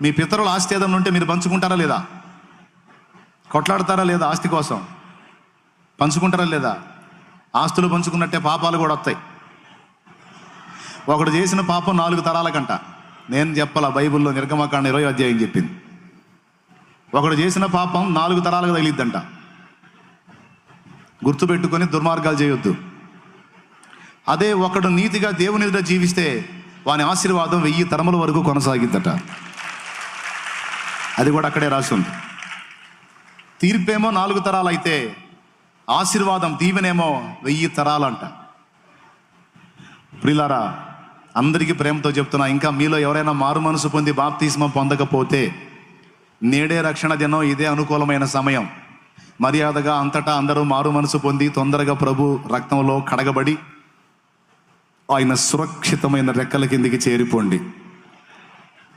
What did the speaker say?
మీ పితరుల ఆస్తి ఏదైనా ఉంటే మీరు పంచుకుంటారా లేదా? కొట్లాడతారా లేదా? ఆస్తి కోసం పంచుకుంటారా లేదా? ఆస్తులు పంచుకున్నట్టే పాపాలు కూడా వస్తాయి. ఒకడు చేసిన పాపం 4 తరాలకంట. నేను చెప్పాల, బైబిల్లో నిర్గమకాండ 20వ అధ్యాయం చెప్పింది. ఒకడు చేసిన పాపం 4 తరాలకు తగిలిద్దంట. గుర్తుపెట్టుకొని దుర్మార్గాలు చేయొద్దు. అదే ఒకడు నీతిగా దేవుని ఎదుట జీవిస్తే వాని ఆశీర్వాదం 1000 తరముల వరకు కొనసాగిద్దట. అది కూడా అక్కడే రాసి ఉంది. తీర్పేమో 4 తరాలు అయితే ఆశీర్వాదం దీవెనేమో 1000 తరాలంట. ప్రియులారా, అందరికీ ప్రేమతో చెప్తున్నా, ఇంకా మీలో ఎవరైనా మారు మనసు పొంది బాప్తిస్మం పొందకపోతే నేడే రక్షణ దినం, ఇదే అనుకూలమైన సమయం. మర్యాదగా అంతటా అందరూ మారు మనసు పొంది తొందరగా ప్రభు రక్తంలో కడగబడి ఆయన సురక్షితమైన రెక్కల కిందికి చేరిపోండి.